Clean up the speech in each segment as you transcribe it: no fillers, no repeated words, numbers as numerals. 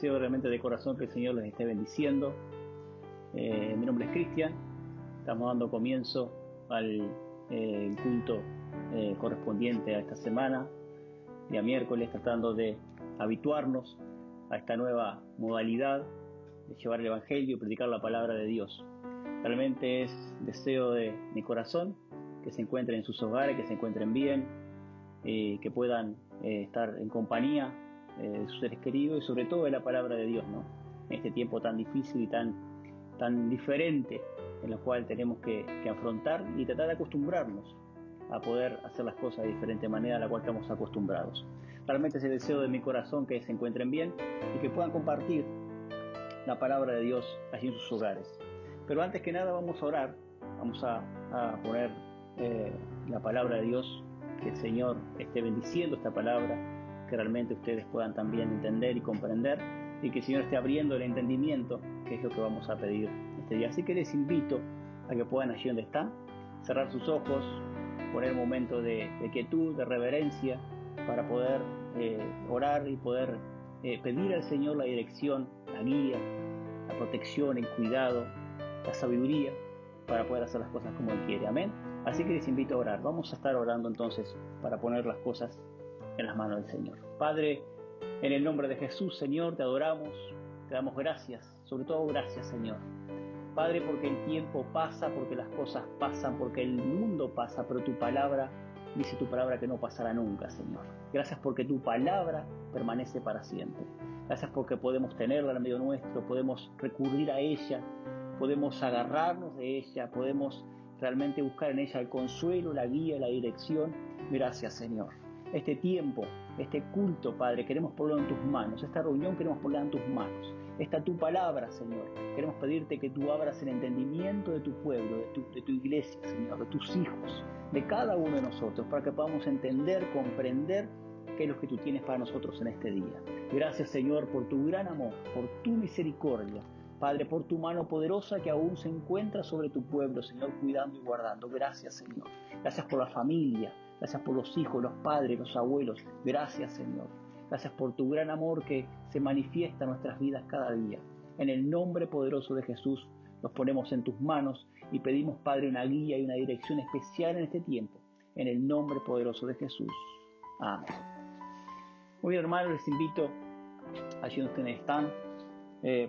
deseo realmente de corazón que el Señor les esté bendiciendo. Mi nombre es Cristian. Estamos dando comienzo al culto correspondiente a esta semana, día miércoles, tratando de habituarnos a esta nueva modalidad de llevar el Evangelio y predicar la palabra de Dios. Realmente es deseo de mi corazón que se encuentren en sus hogares, que se encuentren bien, que puedan estar en compañía de sus seres queridos y sobre todo de la palabra de Dios, ¿no? En este tiempo tan difícil y tan diferente en el cual tenemos que afrontar y tratar de acostumbrarnos a poder hacer las cosas de diferente manera a la cual estamos acostumbrados. Realmente es el deseo de mi corazón que se encuentren bien y que puedan compartir la palabra de Dios allí en sus hogares. Pero antes que nada vamos a orar, vamos a poner la palabra de Dios, que el Señor esté bendiciendo esta palabra, que realmente ustedes puedan también entender y comprender, y que el Señor esté abriendo el entendimiento, que es lo que vamos a pedir este día. Así que les invito a que puedan allí donde están, cerrar sus ojos, poner un momento de quietud, de reverencia, para poder orar y poder pedir al Señor la dirección, la guía, la protección, el cuidado, la sabiduría, para poder hacer las cosas como Él quiere. Amén. Así que les invito a orar. Vamos a estar orando entonces para poner las cosas en las manos del Señor. Padre, en el nombre de Jesús, Señor, te adoramos, te damos gracias, sobre todo gracias, Señor. Padre, porque el tiempo pasa, porque las cosas pasan, porque el mundo pasa, pero tu palabra, dice tu palabra que no pasará nunca, Señor. Gracias porque tu palabra permanece para siempre. Gracias porque podemos tenerla en medio nuestro, podemos recurrir a ella, podemos agarrarnos de ella, podemos realmente buscar en ella el consuelo, la guía, la dirección. Gracias, Señor. Este tiempo, este culto, Padre, queremos ponerlo en tus manos. Esta reunión queremos ponerla en tus manos. Esta tu palabra, Señor. Queremos pedirte que tú abras el entendimiento de tu pueblo, de tu iglesia, Señor, de tus hijos, de cada uno de nosotros, para que podamos entender, comprender qué es lo que tú tienes para nosotros en este día. Gracias, Señor, por tu gran amor, por tu misericordia. Padre, por tu mano poderosa que aún se encuentra sobre tu pueblo, Señor, cuidando y guardando. Gracias, Señor. Gracias por la familia. Gracias por los hijos, los padres, los abuelos. Gracias, Señor. Gracias por tu gran amor que se manifiesta en nuestras vidas cada día. En el nombre poderoso de Jesús, nos ponemos en tus manos y pedimos, Padre, una guía y una dirección especial en este tiempo. En el nombre poderoso de Jesús. Amén. Muy bien, hermanos, les invito, allí donde ustedes están,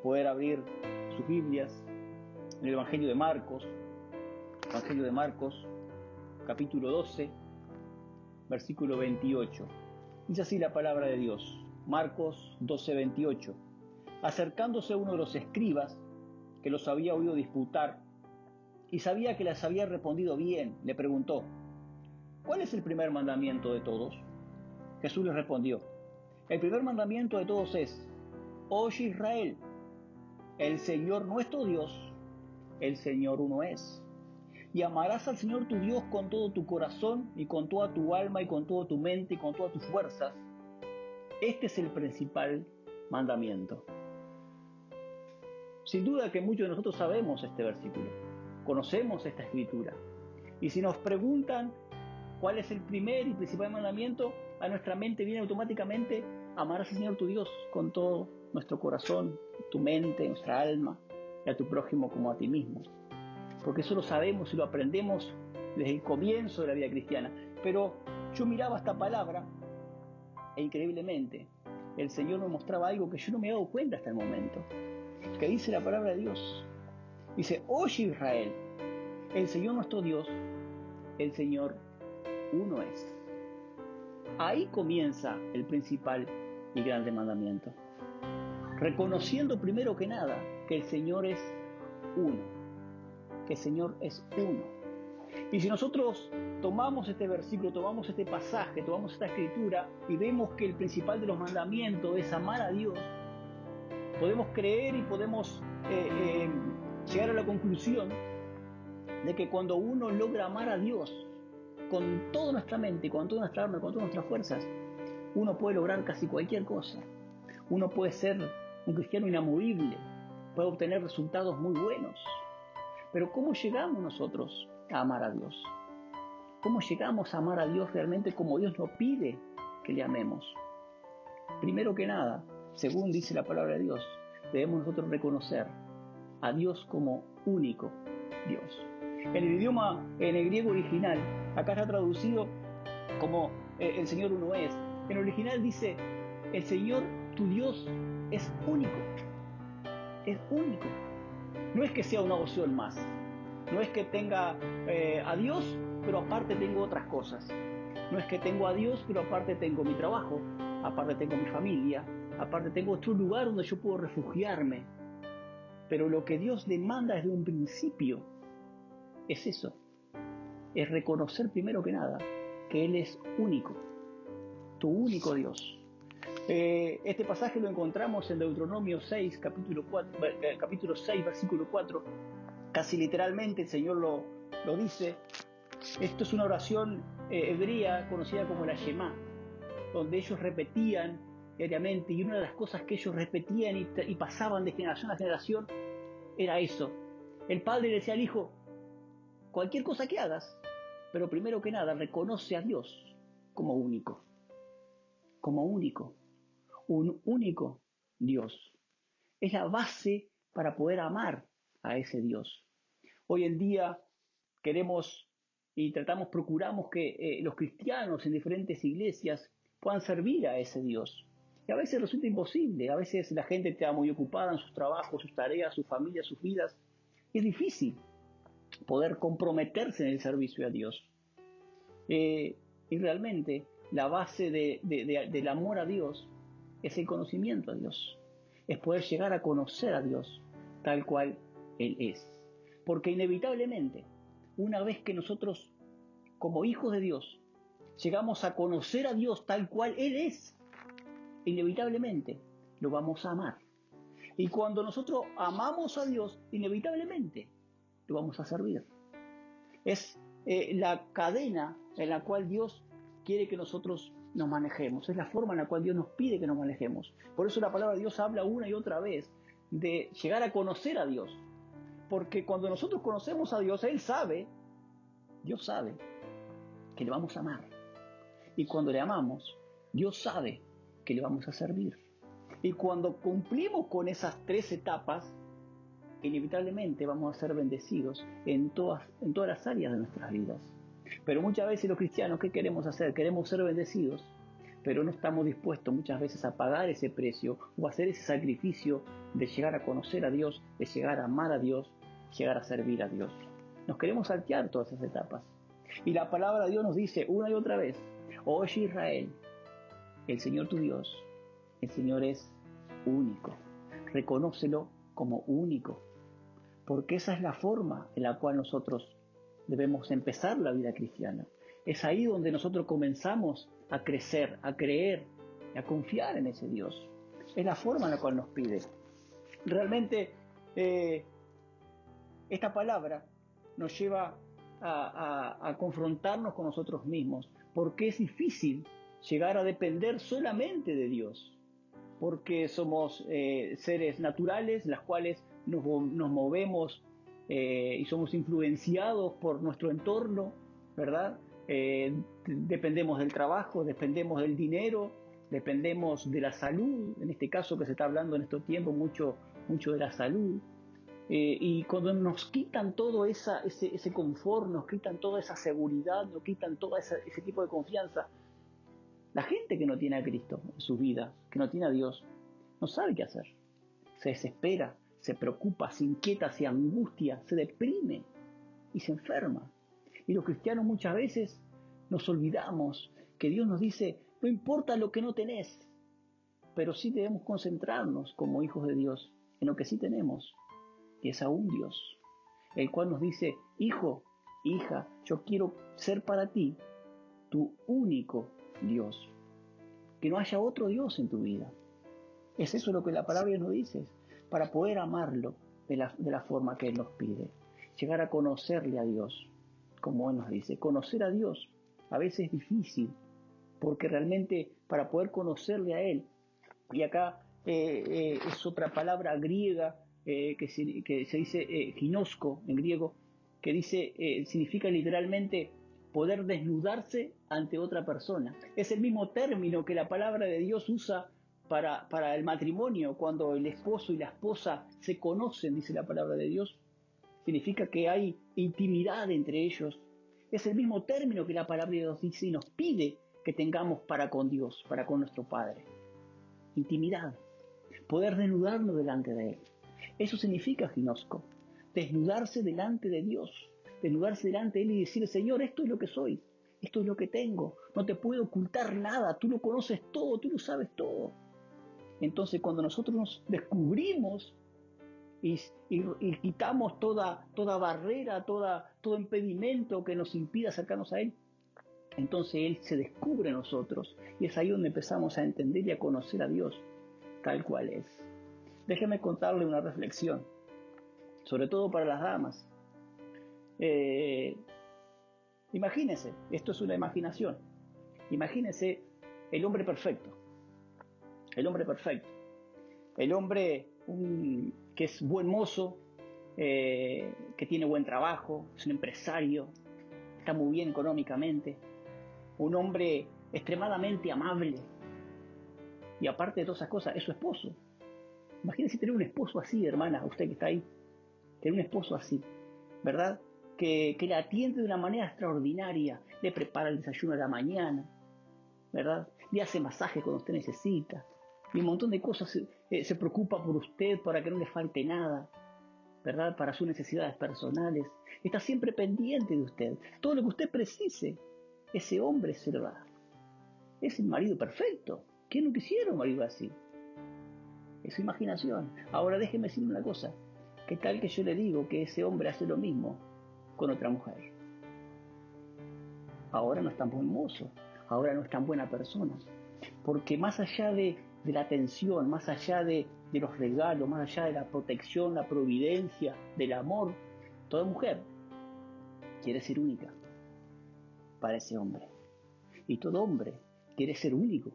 poder abrir sus Biblias en el Evangelio de Marcos, capítulo 12, versículo 28. Dice así la palabra de Dios. Marcos 12, 28. Acercándose uno de los escribas, que los había oído disputar, y sabía que les había respondido bien, le preguntó: ¿cuál es el primer mandamiento de todos? Jesús les respondió: el primer mandamiento de todos es: oye Israel, el Señor nuestro Dios, el Señor uno es. Y amarás al Señor tu Dios con todo tu corazón y con toda tu alma y con toda tu mente y con todas tus fuerzas. Este es el principal mandamiento. Sin duda que muchos de nosotros sabemos este versículo, conocemos esta escritura. Y si nos preguntan cuál es el primer y principal mandamiento, a nuestra mente viene automáticamente: amarás al Señor tu Dios con todo nuestro corazón, tu mente, nuestra alma, y a tu prójimo como a ti mismo. Porque eso lo sabemos y lo aprendemos desde el comienzo de la vida cristiana. Pero yo miraba esta palabra e increíblemente el Señor me mostraba algo que yo no me he dado cuenta hasta el momento. Que dice la palabra de Dios. Dice: oye Israel, el Señor nuestro Dios, el Señor uno es. Ahí comienza el principal y grande mandamiento. Reconociendo primero que nada que el Señor es uno. Que el Señor es uno. Y si nosotros tomamos este versículo, tomamos este pasaje, tomamos esta escritura y vemos que el principal de los mandamientos es amar a Dios, podemos creer y podemos llegar a la conclusión de que cuando uno logra amar a Dios con toda nuestra mente, con toda nuestra alma, con todas nuestras fuerzas, uno puede lograr casi cualquier cosa. Uno puede ser un cristiano inamovible, puede obtener resultados muy buenos. Pero ¿cómo llegamos nosotros a amar a Dios? ¿Cómo llegamos a amar a Dios realmente como Dios nos pide que le amemos? Primero que nada, según dice la palabra de Dios, debemos nosotros reconocer a Dios como único Dios. En el idioma, en el griego original, acá está traducido como el Señor uno es. En el original dice, el Señor, tu Dios, es único. Es único. No es que sea una opción más. No es que tenga a Dios, pero aparte tengo otras cosas. No es que tengo a Dios, pero aparte tengo mi trabajo, aparte tengo mi familia, aparte tengo otro lugar donde yo puedo refugiarme. Pero lo que Dios demanda desde un principio es eso. Es reconocer primero que nada que Él es único, tu único Dios. Este pasaje lo encontramos en Deuteronomio 6, capítulo 6, versículo 4. Casi literalmente el Señor lo dice. Esto es una oración hebrea conocida como la Shema, donde ellos repetían diariamente, y una de las cosas que ellos repetían y pasaban de generación a generación era eso. El padre le decía al hijo, cualquier cosa que hagas, pero primero que nada reconoce a Dios como único, un único Dios. Es la base para poder amar a ese Dios. Hoy en día queremos y procuramos que los cristianos en diferentes iglesias puedan servir a ese Dios. Y a veces resulta imposible, a veces la gente está muy ocupada en sus trabajos, sus tareas, sus familias, sus vidas. Es difícil poder comprometerse en el servicio a Dios. Y realmente la base del amor a Dios es el conocimiento a Dios. Es poder llegar a conocer a Dios tal cual Él es. Porque inevitablemente, una vez que nosotros, como hijos de Dios, llegamos a conocer a Dios tal cual Él es, inevitablemente lo vamos a amar. Y cuando nosotros amamos a Dios, inevitablemente lo vamos a servir. Es la cadena en la cual Dios quiere que nosotros nos manejemos. Es la forma en la cual Dios nos pide que nos manejemos. Por eso la palabra de Dios habla una y otra vez de llegar a conocer a Dios. Porque cuando nosotros conocemos a Dios, Dios sabe que le vamos a amar. Y cuando le amamos, Dios sabe que le vamos a servir. Y cuando cumplimos con esas tres etapas, inevitablemente vamos a ser bendecidos en todas las áreas de nuestras vidas. Pero muchas veces los cristianos, ¿qué queremos hacer? Queremos ser bendecidos, pero no estamos dispuestos muchas veces a pagar ese precio o a hacer ese sacrificio de llegar a conocer a Dios, de llegar a amar a Dios, llegar a servir a Dios. Nos queremos saltear todas esas etapas. Y la palabra de Dios nos dice una y otra vez, oye Israel, el Señor tu Dios, el Señor es único. Reconócelo como único. Porque esa es la forma en la cual nosotros debemos empezar la vida cristiana. Es ahí donde nosotros comenzamos a crecer, a creer, a confiar en ese Dios. Es la forma en la cual nos pide. Realmente esta palabra nos lleva a confrontarnos con nosotros mismos, porque es difícil llegar a depender solamente de Dios, porque somos seres naturales, las cuales nos movemos y somos influenciados por nuestro entorno, ¿verdad? Dependemos del trabajo, dependemos del dinero, dependemos de la salud, en este caso que se está hablando en estos tiempos mucho de la salud. Y cuando nos quitan todo ese confort, nos quitan toda esa seguridad, nos quitan todo ese tipo de confianza, la gente que no tiene a Cristo en sus vidas, que no tiene a Dios, no sabe qué hacer. Se desespera, se preocupa, se inquieta, se angustia, se deprime y se enferma. Y los cristianos muchas veces nos olvidamos que Dios nos dice, no importa lo que no tenés, pero sí debemos concentrarnos como hijos de Dios en lo que sí tenemos, que es aún Dios, el cual nos dice, hijo, hija, yo quiero ser para ti tu único Dios. Que no haya otro Dios en tu vida. Es eso lo que la palabra nos dice, para poder amarlo de la forma que Él nos pide. Llegar a conocerle a Dios, como Él nos dice. Conocer a Dios a veces es difícil, porque realmente para poder conocerle a Él, y acá es otra palabra griega que se dice ginosko en griego, que dice, significa literalmente poder desnudarse ante otra persona. Es el mismo término que la palabra de Dios usa para el matrimonio, cuando el esposo y la esposa se conocen, dice la palabra de Dios, significa que hay intimidad entre ellos. Es el mismo término que la palabra de Dios dice y nos pide que tengamos para con Dios, para con nuestro Padre. Intimidad, poder desnudarnos delante de Él. Eso significa ginosco, desnudarse delante de Dios, desnudarse delante de Él y decir, Señor, esto es lo que soy, esto es lo que tengo, no te puedo ocultar nada, tú lo conoces todo, tú lo sabes todo. Entonces cuando nosotros nos descubrimos y quitamos toda barrera, todo impedimento que nos impida acercarnos a Él, entonces Él se descubre en nosotros y es ahí donde empezamos a entender y a conocer a Dios tal cual es. Déjeme contarle una reflexión, sobre todo para las damas. Imagínense, esto es una imaginación, imagínense el hombre perfecto, el hombre perfecto, el hombre que es buen mozo, que tiene buen trabajo, es un empresario, está muy bien económicamente, un hombre extremadamente amable y aparte de todas esas cosas es su esposo. Imagínense tener un esposo así, hermana, usted que está ahí, tener un esposo así, ¿verdad? Que le atiende de una manera extraordinaria, le prepara el desayuno a la mañana, ¿verdad? Le hace masaje cuando usted necesita, y un montón de cosas, se preocupa por usted para que no le falte nada, ¿verdad? Para sus necesidades personales, está siempre pendiente de usted, todo lo que usted precise, ese hombre se lo da. Es el marido perfecto. ¿Quién no quisiera un marido así? Es su imaginación. Ahora déjeme decirle una cosa, ¿qué tal que yo le digo que ese hombre hace lo mismo con otra mujer? Ahora no es tan buen mozo, ahora no es tan buena persona, porque más allá de la atención, más allá de los regalos, más allá de la protección, la providencia, del amor, toda mujer quiere ser única para ese hombre. Y todo hombre quiere ser único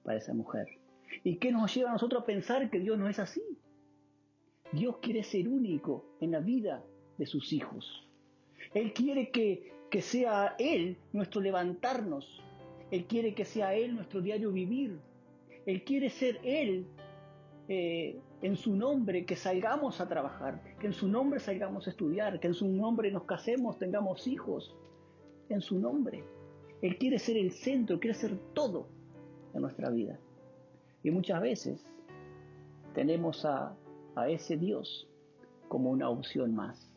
para esa mujer. ¿Y qué nos lleva a nosotros a pensar que Dios no es así? Dios quiere ser único en la vida de sus hijos. Él quiere que sea Él nuestro levantarnos. Él quiere que sea Él nuestro diario vivir. Él quiere ser Él en su nombre, que salgamos a trabajar, que en su nombre salgamos a estudiar, que en su nombre nos casemos, tengamos hijos. En su nombre. Él quiere ser el centro, quiere ser todo en nuestra vida. Y muchas veces tenemos a ese Dios como una opción más,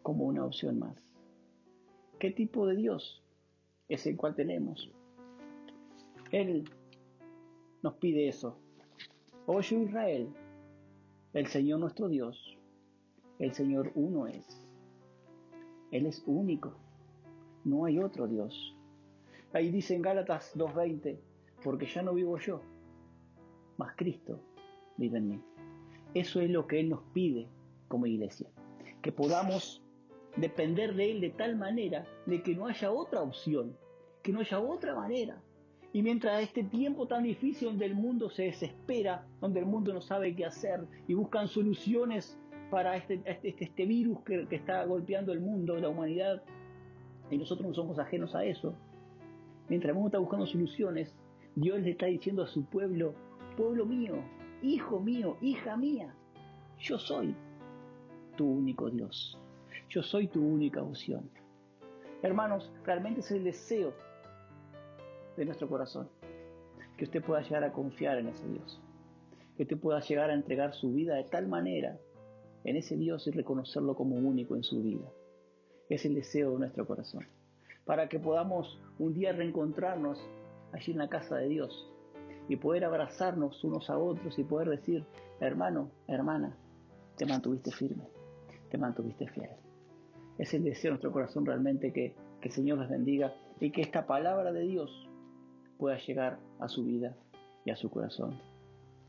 como una opción más. ¿Qué tipo de Dios es el cual tenemos? Él nos pide eso. Oye Israel, el Señor nuestro Dios, el Señor uno es. Él es único, no hay otro Dios. Ahí dice en Gálatas 2:20, porque ya no vivo yo, mas Cristo vive en mí. Eso es lo que Él nos pide como iglesia, que podamos depender de Él de tal manera de que no haya otra opción, que no haya otra manera. Y mientras este tiempo tan difícil donde el mundo se desespera, donde el mundo no sabe qué hacer y buscan soluciones para este virus que está golpeando el mundo, la humanidad, y nosotros no somos ajenos a eso, mientras el mundo está buscando soluciones, Dios le está diciendo a su pueblo, pueblo mío, hijo mío, hija mía, yo soy tu único Dios. Yo soy tu única opción. Hermanos, realmente es el deseo de nuestro corazón que usted pueda llegar a confiar en ese Dios. Que usted pueda llegar a entregar su vida de tal manera en ese Dios y reconocerlo como único en su vida. Es el deseo de nuestro corazón. Para que podamos un día reencontrarnos allí en la casa de Dios y poder abrazarnos unos a otros y poder decir, hermano, hermana, te mantuviste firme, te mantuviste fiel. Es el deseo de nuestro corazón realmente que el Señor les bendiga y que esta palabra de Dios pueda llegar a su vida y a su corazón.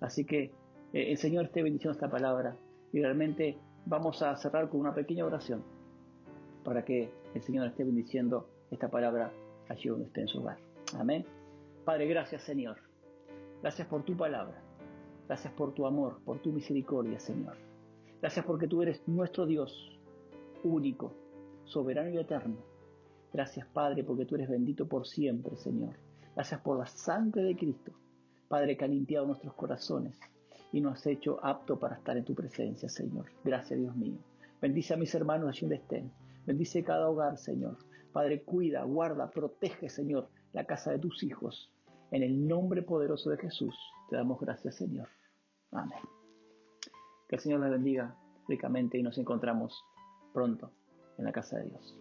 Así que el Señor esté bendiciendo esta palabra y realmente vamos a cerrar con una pequeña oración para que el Señor esté bendiciendo esta palabra allí donde esté en su hogar. Amén. Padre, gracias Señor. Gracias por tu palabra. Gracias por tu amor, por tu misericordia, Señor. Gracias porque tú eres nuestro Dios, único, soberano y eterno. Gracias, Padre, porque tú eres bendito por siempre, Señor. Gracias por la sangre de Cristo Padre, que ha limpiado nuestros corazones y nos has hecho apto para estar en tu presencia, Señor. Gracias, Dios mío. Bendice a mis hermanos allí donde estén. Bendice cada hogar, Señor. Padre, cuida, guarda, protege, Señor, la casa de tus hijos. En el nombre poderoso de Jesús, te damos gracias, Señor. Amén. Que el Señor les bendiga ricamente y nos encontramos pronto en la casa de Dios.